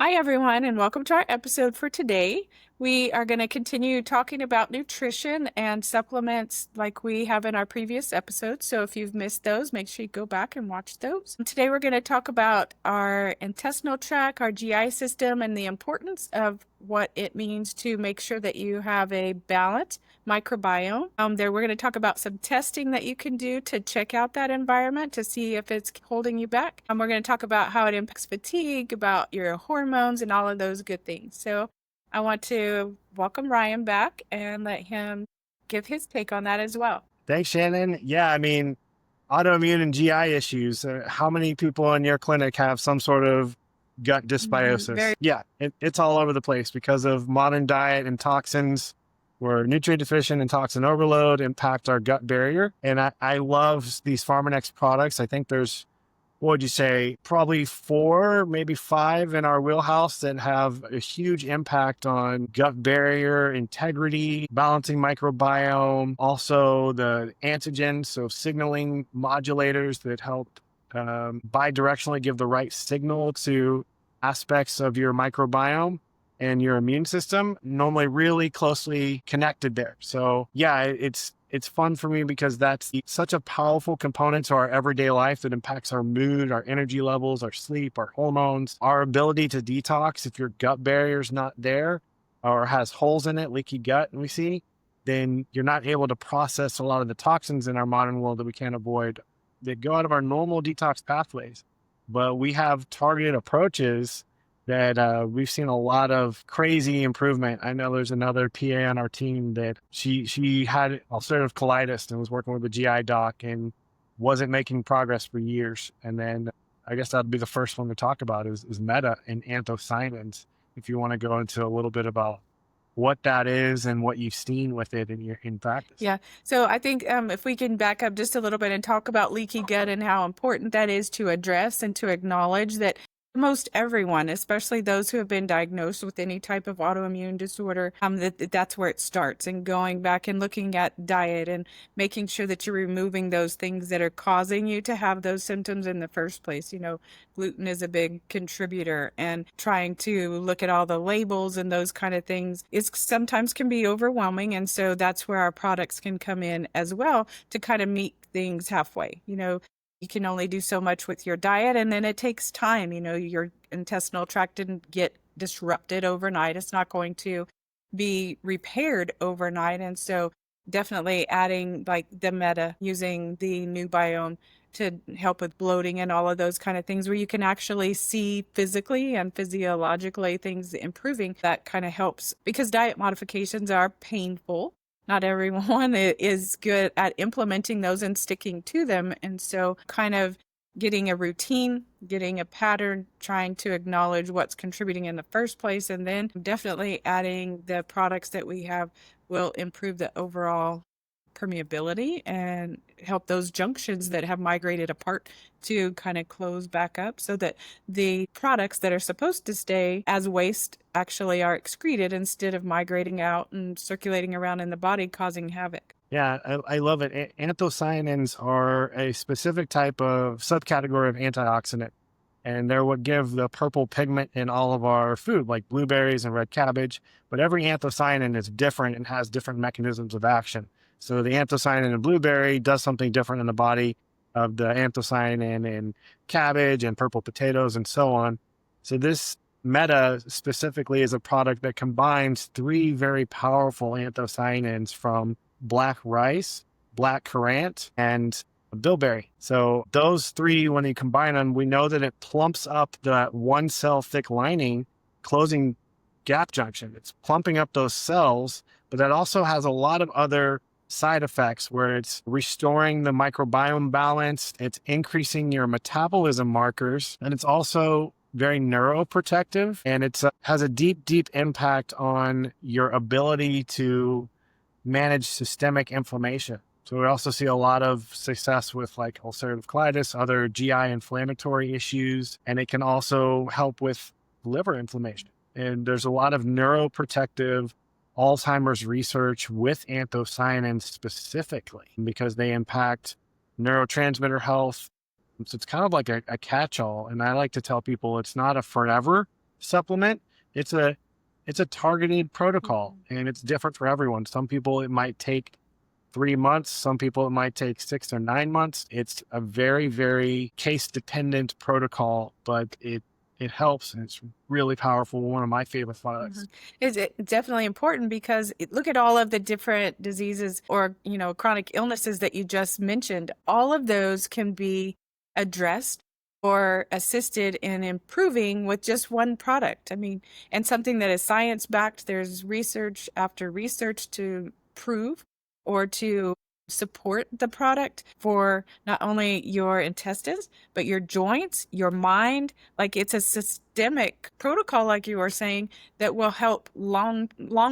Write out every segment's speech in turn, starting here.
Hi, everyone, and welcome to our episode for today. We are going to continue talking about nutrition and supplements like we have in our previous episodes. So if you've missed those, make sure you go back and watch those. Today, we're going to talk about our intestinal tract, our GI system, and the importance of what it means to make sure that you have a balanced microbiome. We're going to talk about some testing that you can do to check out that environment to see if it's holding you back. We're going to talk about how it impacts fatigue, about your hormones, and all of those good things. So I want to welcome Ryan back and let him give his take on that as well. Thanks, Shannon. Yeah, autoimmune and GI issues. How many people in your clinic have some sort of gut dysbiosis? It's all over the place because of modern diet and toxins. We're nutrient deficient and toxin overload impact our gut barrier. And I love these PharmaNex products. I think there's, what would you say, probably 4, maybe 5 in our wheelhouse that have a huge impact on gut barrier integrity, balancing microbiome, also the antigens, so signaling modulators that help bidirectionally give the right signal to aspects of your microbiome and your immune system, normally really closely connected there. So yeah, it's fun for me because that's such a powerful component to our everyday life that impacts our mood, our energy levels, our sleep, our hormones, our ability to detox. If your gut barrier is not there or has holes in it, leaky gut, and we see, then you're not able to process a lot of the toxins in our modern world that we can't avoid that go out of our normal detox pathways. But we have targeted approaches that we've seen a lot of crazy improvement. I know there's another PA on our team that she had ulcerative colitis and was working with a GI doc and wasn't making progress for years. And then I guess that'd be the first one to talk about is Meta and Anthocyanins, if you want to go into a little bit about what that is and what you've seen with it in practice. Yeah. So I think if we can back up just a little bit and talk about leaky gut and how important that is to address and to acknowledge that most everyone, especially those who have been diagnosed with any type of autoimmune disorder, that's where it starts, and going back and looking at diet and making sure that you're removing those things that are causing you to have those symptoms in the first place. Gluten is a big contributor, and trying to look at all the labels and those kind of things is sometimes can be overwhelming. And so that's where our products can come in as well to kind of meet things halfway. You can only do so much with your diet, and then it takes time. Your intestinal tract didn't get disrupted overnight. It's not going to be repaired overnight. And so definitely adding like the Meta, using the NuBiome to help with bloating and all of those kind of things where you can actually see physically and physiologically things improving, that kind of helps, because diet modifications are painful. Not everyone is good at implementing those and sticking to them. And so kind of getting a routine, getting a pattern, trying to acknowledge what's contributing in the first place, and then definitely adding the products that we have will improve the overall permeability and help those junctions that have migrated apart to kind of close back up, so that the products that are supposed to stay as waste actually are excreted instead of migrating out and circulating around in the body, causing havoc. Yeah, I love it. Anthocyanins are a specific type of subcategory of antioxidant, and they're what give the purple pigment in all of our food, like blueberries and red cabbage. But every anthocyanin is different and has different mechanisms of action. So the anthocyanin in blueberry does something different in the body of the anthocyanin in cabbage and purple potatoes and so on. So this Meta specifically is a product that combines 3 very powerful anthocyanins from black rice, black currant, and bilberry. So those 3, when you combine them, we know that it plumps up that 1 cell thick lining, closing gap junction. It's plumping up those cells, but that also has a lot of other side effects where it's restoring the microbiome balance, it's increasing your metabolism markers, and it's also very neuroprotective, and it has a deep impact on your ability to manage systemic inflammation. So we also see a lot of success with like ulcerative colitis, other GI inflammatory issues, and it can also help with liver inflammation. And there's a lot of neuroprotective Alzheimer's research with anthocyanins specifically because they impact neurotransmitter health. So it's kind of like a catch-all. And I like to tell people it's not a forever supplement, it's a targeted protocol, and it's different for everyone. Some people it might take 3 months. Some people it might take 6 or 9 months. It's a very, very case dependent protocol, but it helps, and it's really powerful. One of my favorite products. Is it definitely important because look at all of the different diseases or, chronic illnesses that you just mentioned. All of those can be addressed or assisted in improving with just one product. I mean, and something that is science backed. There's research after research to prove or to support the product for not only your intestines, but your joints, your mind. Like, it's a systemic protocol, like you were saying, that will help long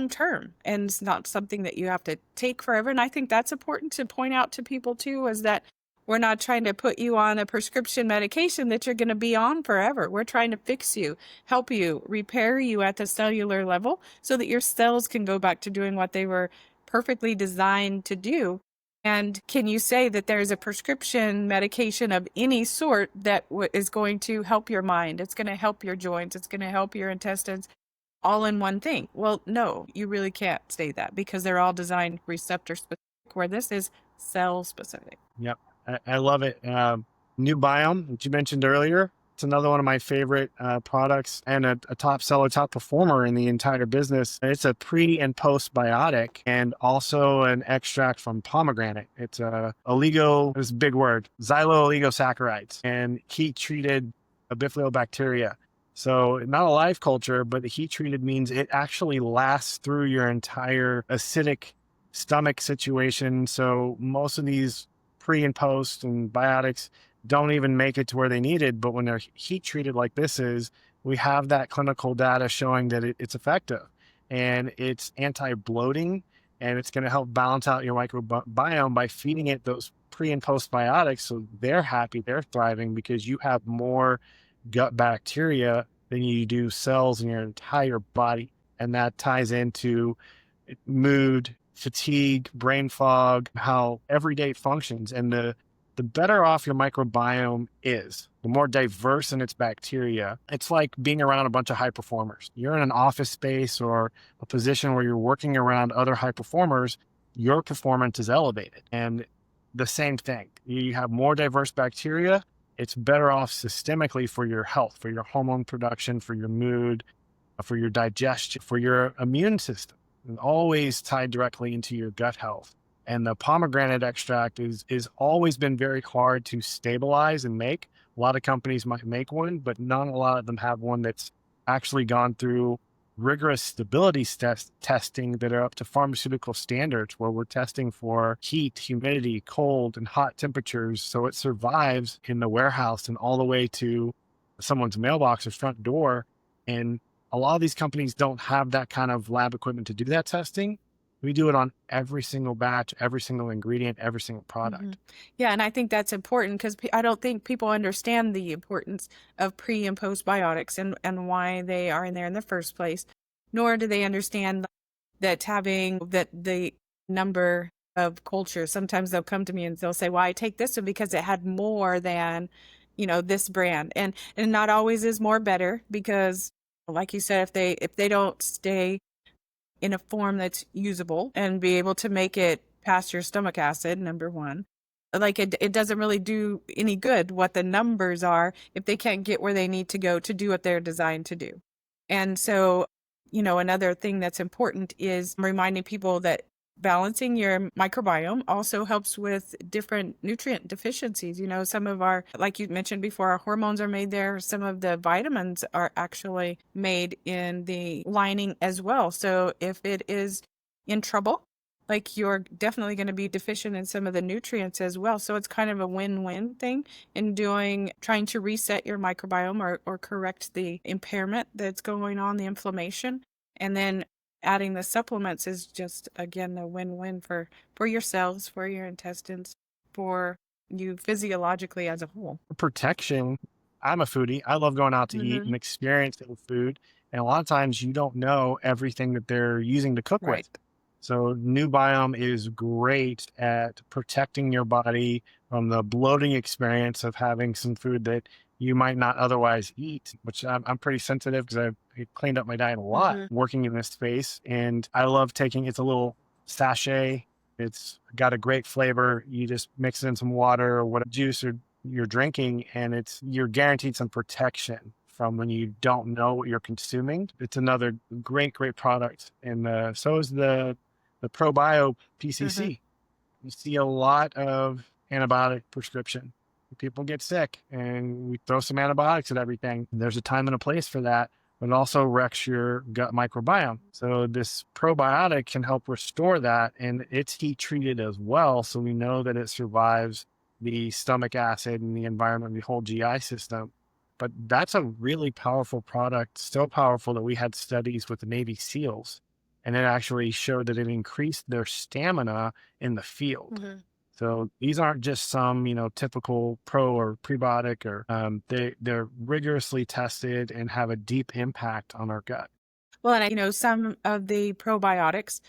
term. And it's not something that you have to take forever. And I think that's important to point out to people too, is that we're not trying to put you on a prescription medication that you're going to be on forever. We're trying to fix you, help you, repair you at the cellular level so that your cells can go back to doing what they were perfectly designed to do. And can you say that there's a prescription medication of any sort that is going to help your mind? It's going to help your joints. It's going to help your intestines all in one thing. Well, no, you really can't say that because they're all designed receptor specific, where this is cell specific. Yep. I love it. NuBiome, which you mentioned earlier, it's another one of my favorite products, and a top seller, top performer in the entire business. It's a pre and postbiotic, and also an extract from pomegranate. It's this big word, xylo-oligosaccharides, and heat treated bifidobacteria. So not a live culture, but the heat treated means it actually lasts through your entire acidic stomach situation. So most of these pre and post and biotics don't even make it to where they needed. But when they're heat treated like this is, we have that clinical data showing that it's effective, and it's anti-bloating, and it's going to help balance out your microbiome by feeding it those pre and post biotics. So they're happy, they're thriving, because you have more gut bacteria than you do cells in your entire body. And that ties into mood, fatigue, brain fog, how everyday functions. And the better off your microbiome is, the more diverse in its bacteria. It's like being around a bunch of high performers. You're in an office space or a position where you're working around other high performers, your performance is elevated. And the same thing, you have more diverse bacteria, it's better off systemically for your health, for your hormone production, for your mood, for your digestion, for your immune system, and always tied directly into your gut health. And the pomegranate extract is always been very hard to stabilize and make. A lot of companies might make one, but not a lot of them have one that's actually gone through rigorous stability testing that are up to pharmaceutical standards, where we're testing for heat, humidity, cold, and hot temperatures, so it survives in the warehouse and all the way to someone's mailbox or front door. And a lot of these companies don't have that kind of lab equipment to do that testing. We do it on every single batch, every single ingredient, every single product. Yeah, and I think that's important because I don't think people understand the importance of pre and postbiotics and why they are in there in the first place, nor do they understand that having the number of cultures. Sometimes they'll come to me and they'll say, well, I take this one because it had more than, this brand. And not always is more better, because like you said, if they don't stay in a form that's usable and be able to make it past your stomach acid, number one, like it doesn't really do any good what the numbers are if they can't get where they need to go to do what they're designed to do. And so, another thing that's important is reminding people that balancing your microbiome also helps with different nutrient deficiencies. Some of our, like you mentioned before, our hormones are made there. Some of the vitamins are actually made in the lining as well. So if it is in trouble, like, you're definitely going to be deficient in some of the nutrients as well. So it's kind of a win-win thing in trying to reset your microbiome or correct the impairment that's going on, the inflammation. And then adding the supplements is just, again, a win-win for your cells, for your intestines, for you physiologically as a whole. Protection. I'm a foodie. I love going out to eat and experiencing food. And a lot of times you don't know everything that they're using to cook with. So NuBiome is great at protecting your body from the bloating experience of having some food that you might not otherwise eat, which I'm pretty sensitive because I've cleaned up my diet a lot working in this space. And I love taking, it's a little sachet. It's got a great flavor. You just mix it in some water or what juice or you're drinking, and you're guaranteed some protection from when you don't know what you're consuming. It's another great product. And so is the ProBio PCC. You see a lot of antibiotic prescription. People get sick and we throw some antibiotics at everything. There's a time and a place for that, but it also wrecks your gut microbiome. So this probiotic can help restore that, and it's heat treated as well. So we know that it survives the stomach acid and the environment, the whole GI system. But that's a really powerful product, so powerful that we had studies with the Navy SEALs, and it actually showed that it increased their stamina in the field. So these aren't just some, typical pro or prebiotic, or they're rigorously tested and have a deep impact on our gut. Well, and some of the probiotics,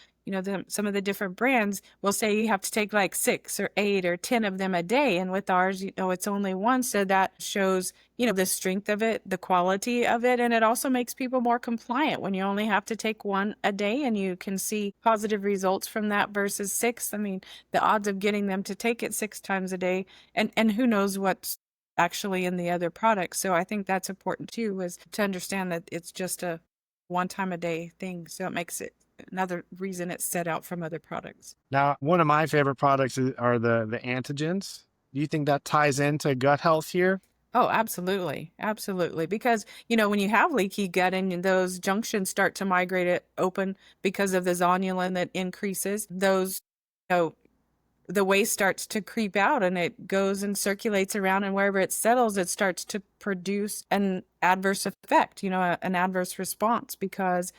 some of the different brands will say you have to take like 6 or 8 or 10 of them a day. And with ours, it's only one. So that shows, the strength of it, the quality of it. And it also makes people more compliant when you only have to take one a day and you can see positive results from that versus 6. I mean, the odds of getting them to take it 6 times a day, and who knows what's actually in the other products. So I think that's important too, is to understand that it's just a one time a day thing. So it makes it another reason it's set out from other products. Now, one of my favorite products are the antigens. Do you think that ties into gut health here? Oh, absolutely. Absolutely. Because, when you have leaky gut and those junctions start to migrate it open because of the zonulin that increases, those, the waste starts to creep out and it goes and circulates around, and wherever it settles, it starts to produce an adverse effect, an adverse response, because,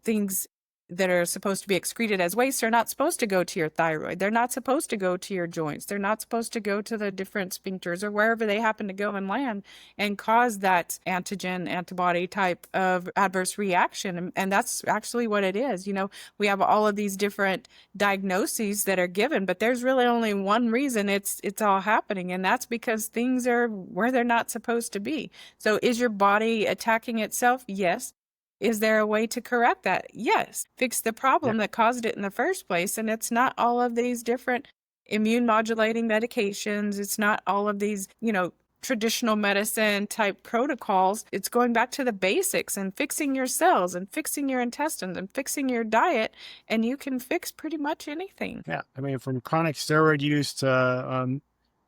things that are supposed to be excreted as waste are not supposed to go to your thyroid. They're not supposed to go to your joints. They're not supposed to go to the different sphincters or wherever they happen to go and land and cause that antigen, antibody type of adverse reaction. And that's actually what it is. We have all of these different diagnoses that are given, but there's really only one reason it's all happening. And that's because things are where they're not supposed to be. So is your body attacking itself? Yes. Is there a way to correct that? Yes. Fix the problem that caused it in the first place. And it's not all of these different immune modulating medications. It's not all of these, traditional medicine type protocols. It's going back to the basics and fixing your cells and fixing your intestines and fixing your diet. And you can fix pretty much anything. Yeah. I mean, from chronic steroid use to,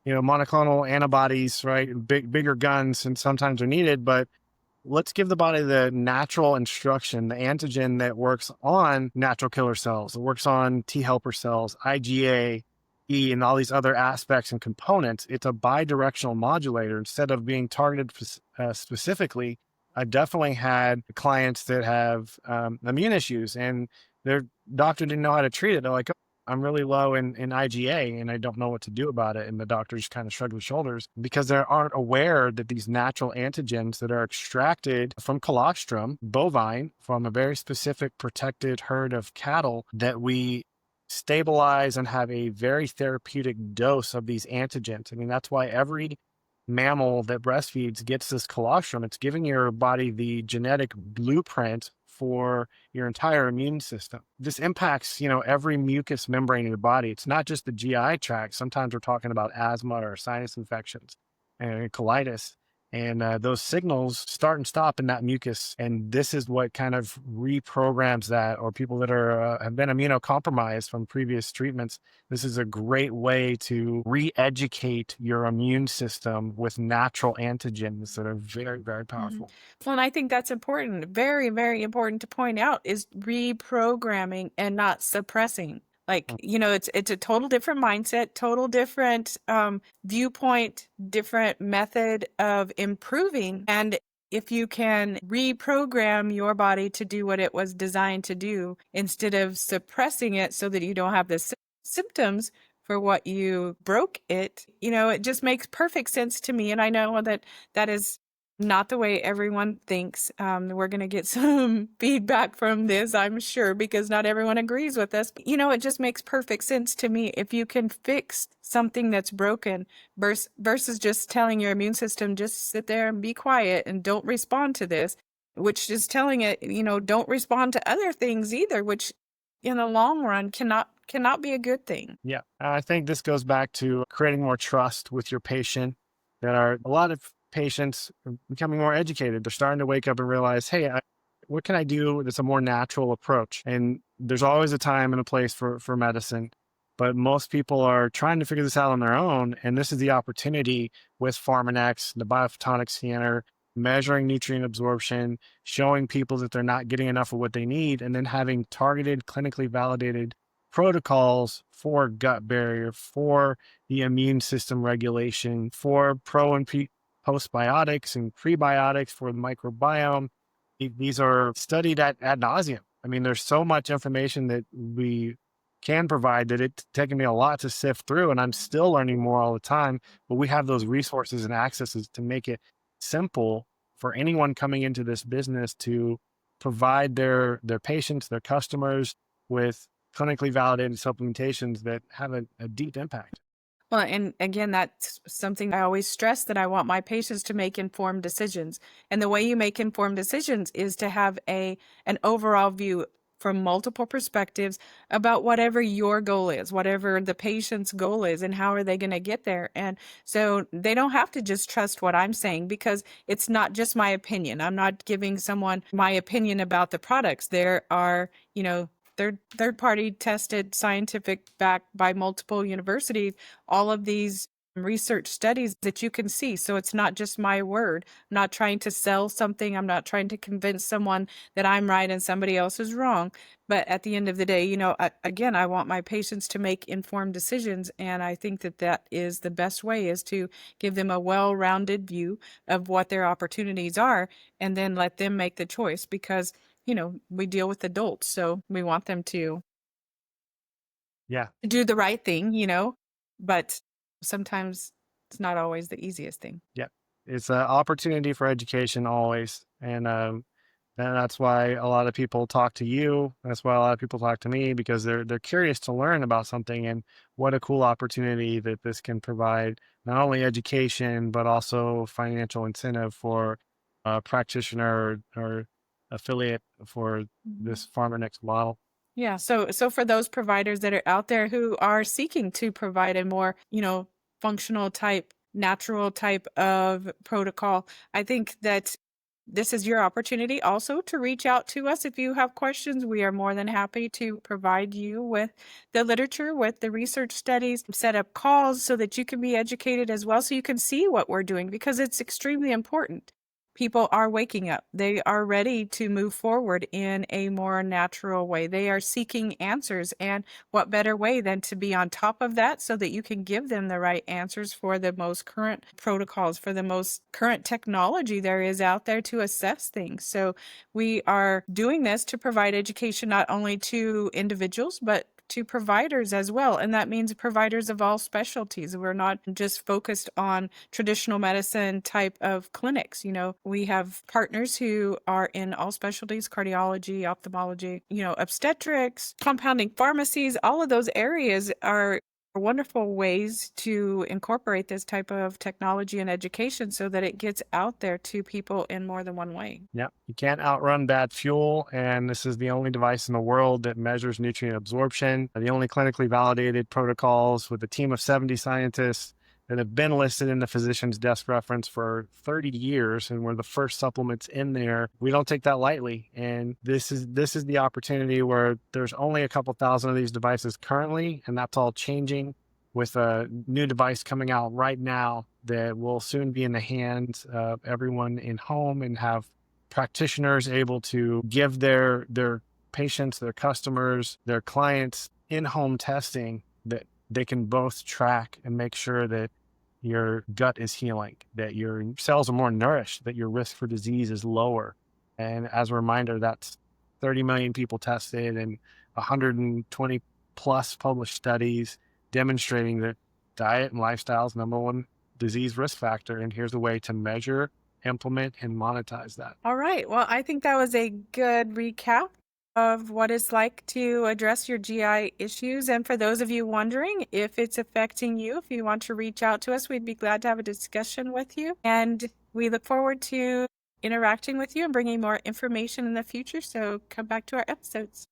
monoclonal antibodies, right? Bigger guns, and sometimes are needed, but let's give the body the natural instruction, the antigen that works on natural killer cells, that works on T helper cells, IgA, E, and all these other aspects and components. It's a bidirectional modulator instead of being targeted specifically. I've definitely had clients that have immune issues and their doctor didn't know how to treat it. They're like, I'm really low in IgA and I don't know what to do about it. And the doctor just kind of shrugged his shoulders because they aren't aware that these natural antigens that are extracted from colostrum, bovine, from a very specific protected herd of cattle, that we stabilize and have a very therapeutic dose of these antigens. I mean, that's why every mammal that breastfeeds gets this colostrum. It's giving your body the genetic blueprint for your entire immune system. This impacts, every mucous membrane in your body. It's not just the GI tract. Sometimes we're talking about asthma or sinus infections and colitis. And those signals start and stop in that mucus. And this is what kind of reprograms that, or people that have been immunocompromised from previous treatments. This is a great way to re-educate your immune system with natural antigens that are very, very powerful. Well, and I think that's important. Very, very important to point out is reprogramming and not suppressing. Like, it's a total different mindset, total different viewpoint, different method of improving. And if you can reprogram your body to do what it was designed to do instead of suppressing it so that you don't have the symptoms for what you broke it, it just makes perfect sense to me. And I know that is Not the way everyone thinks. We're going to get some feedback from this, I'm sure, because not everyone agrees with us. You know, it just makes perfect sense to me. If you can fix something that's broken versus just telling your immune system, just sit there and be quiet and don't respond to this, which is telling it, you know, don't respond to other things either, which in the long run cannot be a good thing. Yeah. I think this goes back to creating more trust with your patient. There are a lot of patients are becoming more educated. They're starting to wake up and realize, hey, what can I do that's a more natural approach? And there's always a time and a place for medicine. But most people are trying to figure this out on their own. And this is the opportunity with Pharmanex, the biophotonic scanner, measuring nutrient absorption, showing people that they're not getting enough of what they need, and then having targeted, clinically validated protocols for gut barrier, for the immune system regulation, for pro and postbiotics and prebiotics, for the microbiome. These are studied ad nauseum. I mean, there's so much information that we can provide that it's taken me a lot to sift through, and I'm still learning more all the time. But we have those resources and accesses to make it simple for anyone coming into this business to provide their patients, their customers with clinically validated supplementations that have a deep impact. Well, and again, that's something I always stress, that I want my patients to make informed decisions. And the way you make informed decisions is to have an overall view from multiple perspectives about whatever your goal is, whatever the patient's goal is, and how are they going to get there. And so they don't have to just trust what I'm saying, because it's not just my opinion. I'm not giving someone my opinion about the products. There are, you know, third party tested, scientific, backed by multiple universities, all of these research studies that you can see. So it's not just my word. I'm not trying to sell something. I'm not trying to convince someone that I'm right and somebody else is wrong. But at the end of the day, you know, again, I want my patients to make informed decisions. And I think that that is the best way, is to give them a well-rounded view of what their opportunities are, and then let them make the choice, because, you know, we deal with adults, so we want them to Yeah. do the right thing, you know, but sometimes it's not always the easiest thing. Yeah. It's an opportunity for education always. And that's why a lot of people talk to you. That's why a lot of people talk to me, because they're curious to learn about something, and what a cool opportunity that this can provide, not only education, but also financial incentive for a practitioner or affiliate for this Pharmanex model. Yeah, so for those providers that are out there who are seeking to provide a more, you know, functional type, natural type of protocol, I think that this is your opportunity also to reach out to us if you have questions. We are more than happy to provide you with the literature, with the research studies, set up calls so that you can be educated as well, so you can see what we're doing, because it's extremely important. People are waking up. They are ready to move forward in a more natural way. They are seeking answers. And what better way than to be on top of that, so that you can give them the right answers for the most current protocols, for the most current technology there is out there to assess things. So we are doing this to provide education not only to individuals, but to providers as well. And that means providers of all specialties. We're not just focused on traditional medicine type of clinics. You know, we have partners who are in all specialties: cardiology, ophthalmology, you know, obstetrics, compounding pharmacies. All of those areas are wonderful ways to incorporate this type of technology and education, so that it gets out there to people in more than one way. Yeah, you can't outrun bad fuel. And this is the only device in the world that measures nutrient absorption, the only clinically validated protocols, with a team of 70 scientists that have been listed in the physician's desk reference for 30 years. And we're the first supplements in there. We don't take that lightly. And this is the opportunity where there's only a couple thousand of these devices currently, and that's all changing with a new device coming out right now that will soon be in the hands of everyone in home, and have practitioners able to give their patients, their customers, their clients in-home testing that they can both track and make sure that your gut is healing, that your cells are more nourished, that your risk for disease is lower. And as a reminder, that's 30 million people tested and 120 plus published studies demonstrating that diet and lifestyle is number one disease risk factor. And here's a way to measure implement and monetize that. All right. Well, I think that was a good recap of what it's like to address your GI issues. And for those of you wondering if it's affecting you, if you want to reach out to us, we'd be glad to have a discussion with you. And we look forward to interacting with you and bringing more information in the future. So come back to our episodes.